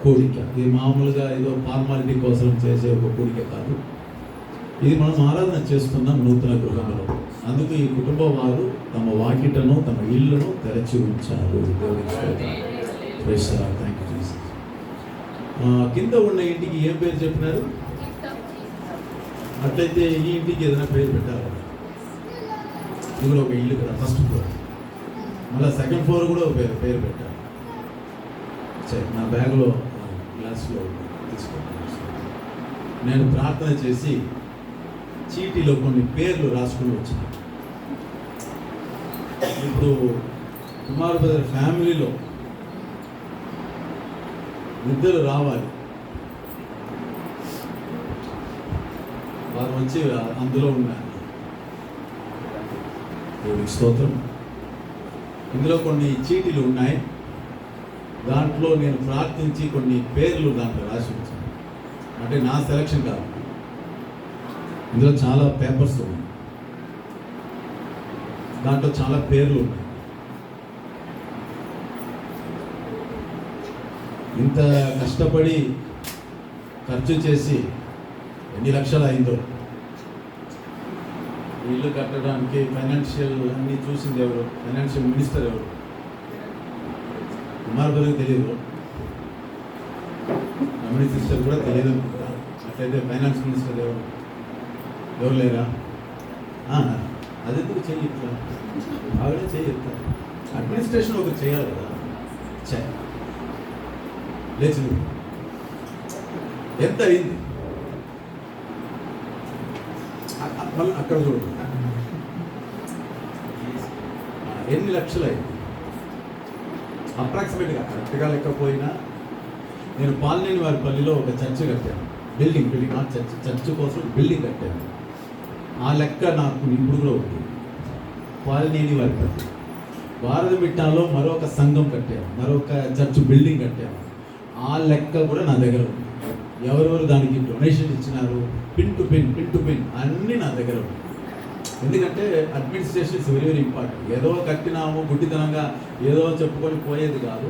కోరిక. ఇది మామూలుగా ఏదో ఫార్మాలిటీ కోసం చేసే ఒక కోరిక కాదు. ఇది మనం ఆరాధన చేస్తున్నాం నూతన గృహంలో. అందుకు ఈ కుటుంబ వారు తమ వాకిటను తమ ఇళ్లను తెరచి ఉంచారు. Thank you Jesus. కింద ఉన్న ఇంటికి ఏం పేరు చెప్పినారు? అట్లయితే ఈ ఇంటికి ఏదైనా పేరు పెట్టాలి. ఇది కూడా ఒక ఇల్లు కదా, ఫస్ట్ ఫ్లోర్. మళ్ళీ సెకండ్ ఫ్లోర్ కూడా ఒక పేరు పెట్టాలి. సరే, నా బ్యాగ్లో గ్లాస్లో తీసుకుంటాను. నేను ప్రార్థన చేసి చీటీలో కొన్ని పేర్లు రాసుకుని వచ్చిన. ఇప్పుడు కుమార్ బ్రదర్ ఫ్యామిలీలో ఇద్దరు రావాలి. వారు వచ్చి అందులో ఉన్నారు. దేవునికి స్తోత్రం. ఇందులో కొన్ని చీటీలు ఉన్నాయి. దాంట్లో నేను ప్రార్థించి కొన్ని పేర్లు దాంట్లో రాసి ఉంచాను. అంటే నా సెలక్షన్ కాదు, ఇందులో చాలా పేపర్స్ ఉన్నాయి, దాంట్లో చాలా పేర్లు ఉన్నాయి. ఇంత కష్టపడి ఖర్చు చేసి ఎన్ని లక్షలు అయిందో ఇల్లు కట్టడానికి. ఫైనాన్షియల్ అన్నీ చూసింది ఎవరు? ఫైనాన్షియల్ మినిస్టర్ ఎవరు? కుమార్ బ్రదర్కి తెలియదు, రమణి సిస్టర్ కూడా తెలియదు అనుకుంటా. అట్లయితే ఫైనాన్స్ మినిస్టర్ ఎవరు లేరా? అదెందుకు చెయ్యట్లా? ఆవిడే చెయ్యట్లా. అడ్మినిస్ట్రేషన్ ఒకటి చేయాలి కదా. లేచి ఎంత అయింది మళ్ళీ అక్కడ చూడు, ఎన్ని లక్షలు అయింది అప్రాక్సిమేట్గా. కరెక్ట్గా లేకపోయినా నేను పాలనేని వారి పల్లిలో ఒక చర్చ్ కట్టాను. బిల్డింగ్ నాట్ చర్చ్ కోసం బిల్డింగ్ కట్టాను. ఆ లెక్క నాకు ఇప్పుడు కూడా ఉంది. పాలనేని వారి పల్లి భారతమిట్టాలో మరొక సంఘం కట్టాను, మరొక చర్చ్ బిల్డింగ్ కట్టాను. ఆ లెక్క కూడా నా దగ్గర ఉంది. ఎవరెవరు దానికి డొనేషన్ ఇచ్చినారు, పిన్ టు పిన్ అన్నీ నా దగ్గర ఉంది. ఎందుకంటే administration is very very important. ఏదో కట్టినాము గుడ్డితనంగా ఏదో చెప్పుకొని పోయేది కాదు,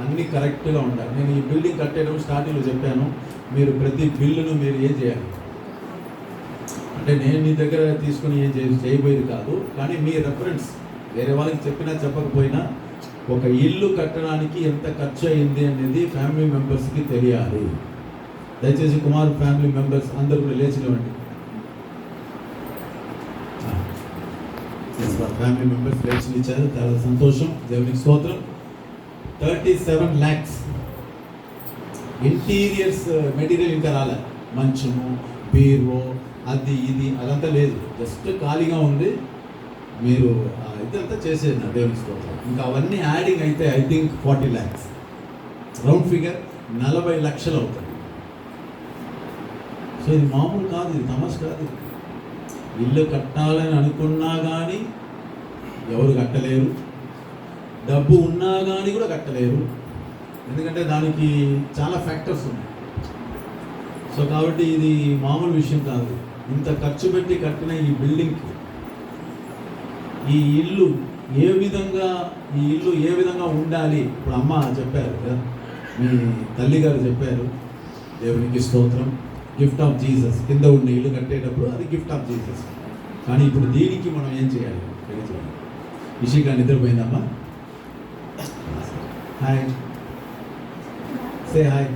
అన్నీ కరెక్ట్గా ఉండాలి. నేను ఈ బిల్డింగ్ కట్టేటప్పుడు స్టార్టింగ్లో చెప్పాను, మీరు ప్రతి బిల్లును మీరు ఏం చేయాలి అంటే నేను మీ దగ్గర తీసుకుని ఏం చేయబోయేది కాదు, కానీ మీ రెఫరెన్స్ వేరే వాళ్ళకి చెప్పినా చెప్పకపోయినా ఒక ఇల్లు కట్టడానికి ఎంత ఖర్చు అయింది అనేది ఫ్యామిలీ మెంబర్స్కి తెలియాలి. దయచేసి కుమార్ ఫ్యామిలీ మెంబర్స్ అందరూ కూడా లేచినవ్వండి. ఫ్యామిలీ మెంబర్స్ లేచి ఇచ్చారు, చాలా సంతోషం. దేవునికి స్తోత్రం. 37 lakhs ఇంటీరియర్స్ మెటీరియల్ ఇంకా రాలే. మంచము, బీరో, అది ఇది అదంతా లేదు, జస్ట్ ఖాళీగా ఉంది. మీరు ఇదంతా చేసేది నా దేవునికి స్తోత్రం. ఇంకా అవన్నీ యాడింగ్ అయితే I think 40 lakhs, round figure 40 లక్షలు అవుతుంది. సో ఇది మామూలు కాదు, ఇది తమాష కాదు. ఇల్లు కట్టాలని అనుకున్నా కానీ ఎవరు కట్టలేరు, డబ్బు ఉన్నా కానీ కూడా కట్టలేరు. ఎందుకంటే దానికి చాలా ఫ్యాక్టర్స్ ఉన్నాయి. సో కాబట్టి ఇది మామూలు విషయం కాదు. ఇంత ఖర్చు పెట్టి కట్టిన ఈ బిల్డింగ్కి ఈ ఇల్లు ఏ విధంగా ఉండాలి. ఇప్పుడు అమ్మ చెప్పారు కదా, మీ తల్లి గారు చెప్పారు. దేవునికి స్తోత్రం. Gift of Jesus. కింద ఉన్న ఇల్లు కట్టేటప్పుడు అది గిఫ్ట్ ఆఫ్ జీసస్. కానీ ఇప్పుడు దీనికి మనం ఏం చేయాలి? ఇషిక నిద్రపోయిందమ్మా? Hi, say hi.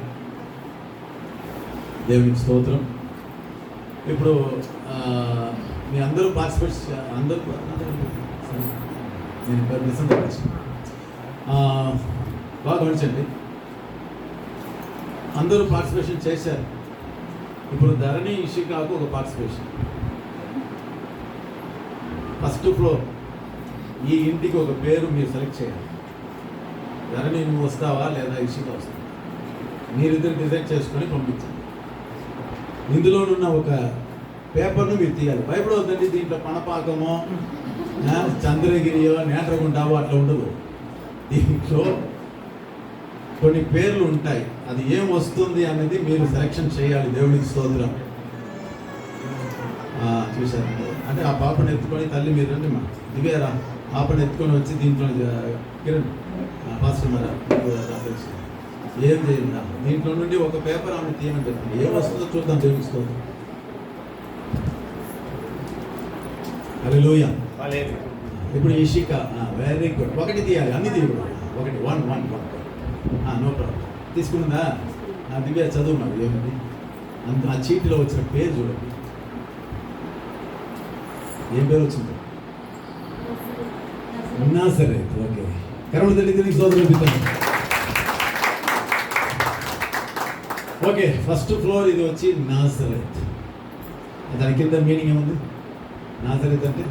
దేవునికి స్తోత్రం. ఇప్పుడు మీ అందరూ పార్టిసిపేట్స్ అందరూ నేను బాగా గమనించండి. అందరూ పార్టిసిపేషన్ చేశారు. ఇప్పుడు ధరణి ఇషికాకు ఒక పార్టిసిపేషన్. ఫస్ట్ ఫ్లోర్ ఈ ఇంటికి ఒక పేరు మీరు సెలెక్ట్ చేయాలి. ధరణి నువ్వు వస్తావా లేదా ఇషిక వస్తావా? మీరిద్దరు డిజైన్ చేసుకొని పంపించండి. ఇందులోనున్న ఒక పేపర్ను మీరు తీయాలి. భయపడవద్దండి, దీంట్లో పణపాకమో చంద్రగిరియో నేట్రగుంటావో అట్లా ఉండదు. దీంట్లో కొన్ని పేర్లు ఉంటాయి, అది ఏం వస్తుంది అనేది మీరు సెలెక్షన్ చేయాలి. దేవునికి స్తోత్రం. చూశారు అంటే ఆ పాపను ఎత్తుకొని తల్లి మీరు రండి మా దిగారా, పాపను ఎత్తుకొని వచ్చి దీంట్లో కిరణ్ పాస్టర్ మరి ఏం చేయండి, దీంట్లో నుండి ఒక పేపర్ ఆమె తీయమని చెప్పింది. ఏం వస్తుందో చూద్దాం. దేవునికి స్తోత్రం. హల్లెలూయా. ఇప్పుడు ఇషిక వెరీ గుడ్. ఒకటి తీయాలి, అన్ని తీయకూడదు. ఒకటి వన్ నో ప్రాబ్లం. తీసుకుందా దివ్య చదువు మరి ఏమిటి ఆ చీటిలో వచ్చిన పేరు చూడండి. ఏం పేరు వచ్చింది? నాజరేత్. ఓకే, కరుణ తల్లి సోదరు. ఓకే, ఫస్ట్ ఫ్లోర్ ఇది వచ్చి నాజరేత్. దాని కింద మీనింగ్ ఏముంది? నాజరేత్ అంటే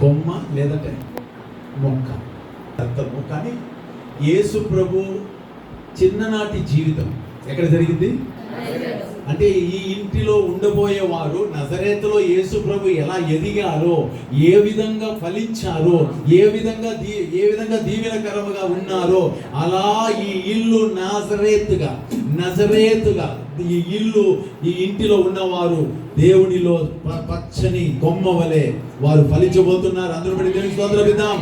కొమ్మ లేదంటే మొక్క, అర్థము. కానీ యేసు ప్రభు చిన్ననాటి జీవితం ఎక్కడ జరిగింది అంటే ఈ ఇంటిలో ఉండబోయేవారు నజరేతులో యేసు ప్రభు ఎలా ఎదిగారో, ఏ విధంగా ఫలించారో, ఏ విధంగా దీవెనకరముగా ఉన్నారో అలా ఈ ఇల్లు నజరేతుగా ఈ ఇల్లు, ఈ ఇంటిలో ఉన్నవారు దేవునిలో పచ్చని కొమ్మ వలె వారు ఫలించబోతున్నారు. అందరూ బట్టి దేవునికి స్తోత్రం ఇద్దాం.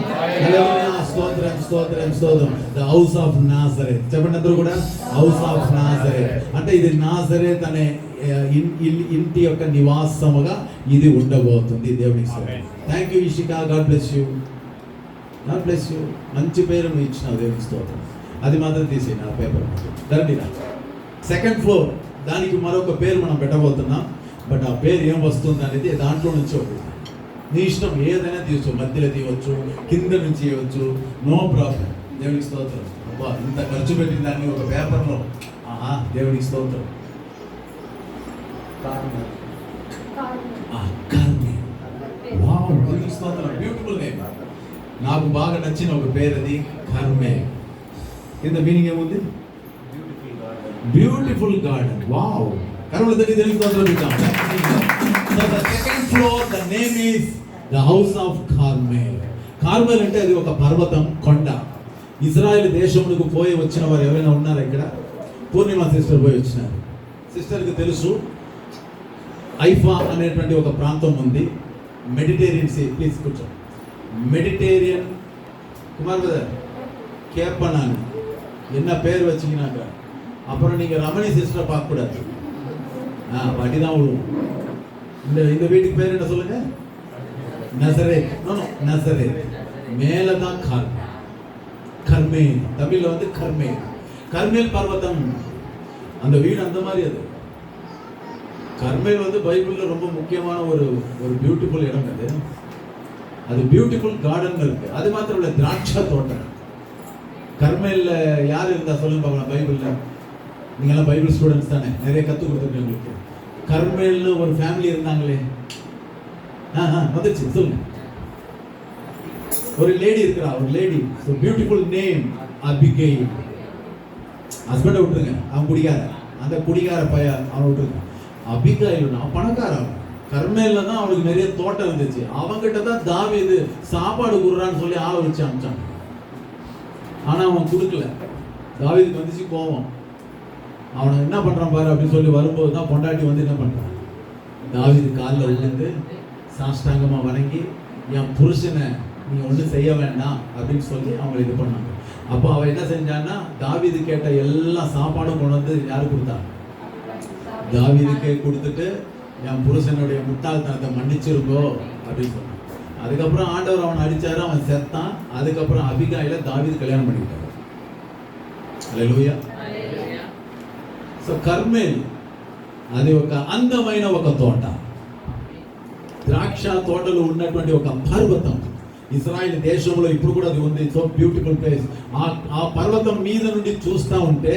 స్తోత్రం. The house of Nazareth. చెప్పండి అందరూ కూడా, హౌస్ ఆఫ్ నాజరేత్ అంటే ఇది నాజరేత్ అనే ఇంటి యొక్క నివాసముగా ఇది ఉండబోతుంది. దేవునికి స్తోత్రం. Thank you Ishika. God bless you. మంచి పేరు నువ్వు ఇచ్చినావు. దేవునికి స్తోత్రం. అది మాత్రం తీసేయి నా పేపర్. రండి. సెకండ్ ఫ్లోర్, దానికి మరొక పేరు మనం పెట్టబోతున్నాం. బట్ ఆ పేరు ఏం వస్తుంది అనేది దాంట్లో నుంచి ఒకటి నీ ఇష్టం, ఏదైనా తీయచ్చు. మధ్యలో తీయవచ్చు, కింద నుంచి తీయవచ్చు, నో ప్రాబ్లం. దేవునికి స్తోత్రం. అబ్బా, ఇంత ఖర్చు పెట్టిన దాన్ని ఒక పేపర్లో. దేవునికి స్తోత్రం. Beautiful name. నాకు బాగా నచ్చిన ఒక పేరు అది, కర్మే. కింద మీనింగ్ ఏముంది? Beautiful garden. వావ్, కరుణ తల్లి స్తోత్రం. So the second floor, the name is the house of Carmel. Carmel అంటే అది ఒక పర్వతం, కొండ. ఇజ్రాయెల్ దేశమునకు పోయి వచ్చిన వారు ఎవరైనా ఉన్నారా ఇక్కడ? పూర్ణిమ సిస్టర్ పోయి వచ్చినారు. సిస్టర్కి తెలుసు ఐఫా అనేటువంటి ఒక ప్రాంతం ఉంది. Mediterranean sea. ప్లీజ్ కూర్చో. మెడిటేరియన్ కుమార్ బ్రదర్ கேப்பனான் என்ன பேர் வச்சிங்கனாக்க அப்புறம் நீங்கள் ரமணி சிஸ்டரை பார்க்கக்கூடாது. பாட்டி தான் விழுவும். இந்த வீட்டுக்கு பேர் என்ன சொல்லுங்க? நசரேத். நசரேத். மேலே தான் கர்மேல். தமிழில் வந்து கர்மேல். கர்மேல் பர்வதம். அந்த வீடு அந்த மாதிரி. அது கர்மேல் வந்து பைபிளில் ரொம்ப முக்கியமான ஒரு பியூட்டிஃபுல் இடம். அது பியூட்டிஃபுல் கார்டன் இருக்கு. அது மாத்திரம் இல்லை, திராட்சை தோட்டம். கர்மேல்ல யார் இருந்தா சொல்லுங்க பார்க்கலாம். பைபிளில் நீங்கள்லாம் பைபிள் ஸ்டூடெண்ட்ஸ் தானே, நிறைய கற்றுக் கொடுத்துருக்கேன் உங்களுக்கு. கர்மேல்னு ஒரு ஃபேமிலி இருந்தாங்களே, வந்துருச்சு சொல்லுங்க. ஒரு லேடி இருக்கிறா, ஒரு lady. So beautiful name Abigail. ஹஸ்பண்டை விட்டுருங்க, அவன் குடிக்கார, அந்த குடிகார பையன் அவனை விட்டுருங்க. அபிகெயில் அவன் பணக்காரன். கர்மேல்ல தான் அவனுக்கு நிறைய தோட்டம் இருந்துச்சு. அவன்கிட்ட தான் தாவீது சாப்பாடு குடுறான்னு சொல்லி ஆளை வச்சு அனுப்பிச்சான். ஆனால் அவன் கொடுக்கல. தாவீதுக்கு வந்துச்சு கோவம். அவனை என்ன பண்ணுறான் பாரு அப்படின்னு சொல்லி வரும்போது தான் பொண்டாட்டி வந்து என்ன பண்ணுறான், தாவீது காலில் விழுந்து சாஷ்டாங்கமாக வணங்கி, என் புருஷனை நீங்கள் ஒன்றும் செய்ய வேண்டாம் அப்படின்னு சொல்லி அவங்களை இது பண்ணாங்க. அப்போ அவன் என்ன செஞ்சான்னா, தாவீது கேட்ட எல்லா சாப்பாடும் கொண்டு வந்து யாரு கொடுத்தா? தாவீதுக்கே கொடுத்துட்டு, என் புருஷனுடைய முட்டாள்தனத்தை மன்னிச்சிருங்கோ அப்படின்னு சொன்னான். அதுக்கப்புறம் ஆண்டவர் அவனை அடித்தாரு, அவன் செத்தான். அதுக்கப்புறம் அபிகாயில தாவீது கல்யாணம் பண்ணிக்கிட்டார். హల్లెలూయా. సో కర్మేల్ అది ఒక అందమైన ఒక తోట, ద్రాక్ష తోటలు ఉన్నటువంటి ఒక పర్వతం. ఇజ్రాయెల్ దేశంలో ఇప్పుడు కూడా అది ఉంది. So beautiful place. ఆ పర్వతం మీద నుండి చూస్తూ ఉంటే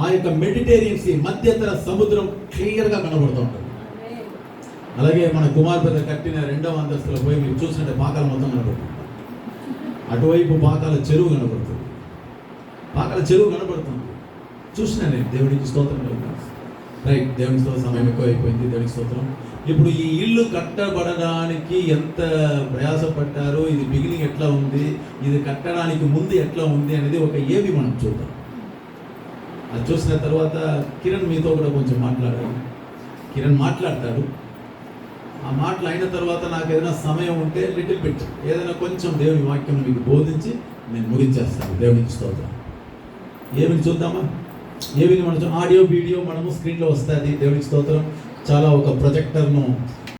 ఆ యొక్క మెడిటేరియన్ సీ, మధ్యంతర సముద్రం క్లియర్గా కనబడుతూ ఉంటుంది. అలాగే మన కుమార్ పెద్ద కట్టిన 2వ అంతస్తులో పోయి మీరు చూసినట్టే పాకాల మొత్తం కనబడుతుంది. అటువైపు పాకాల చెరువు కనబడుతుంది. పాకాల చెరువు కనబడుతుంది. చూసినా నేను. దేవుడికి స్తోత్రం కలుగుతాను. రైట్, దేవునికి స్తోత్రం. సమయం ఎక్కువ అయిపోయింది. దేవునికి స్తోత్రం. ఇప్పుడు ఈ ఇల్లు కట్టబడడానికి ఎంత ప్రయాసపడ్డారో, ఇది బిగినింగ్ ఎట్లా ఉంది, ఇది కట్టడానికి ముందు ఎట్లా ఉంది అనేది ఒక ఏవి మనం చూద్దాం. అది చూసిన తర్వాత కిరణ్ మీతో కూడా కొంచెం మాట్లాడాలి. కిరణ్ మాట్లాడతాడు. ఆ మాటలు అయిన తర్వాత నాకు ఏదైనా సమయం ఉంటే లిటిల్ బిట్ ఏదైనా కొంచెం దేవుని వాక్యం మీకు బోధించి నేను ముగించేస్తాను. దేవునికి స్తోత్రం. ఏమిని చూద్దామా? ఏమిని మనం ఆడియో వీడియో మనము స్క్రీన్లో వస్తుంది. దేవునికి స్తోత్రం. చాలా ఒక ప్రొజెక్టర్ను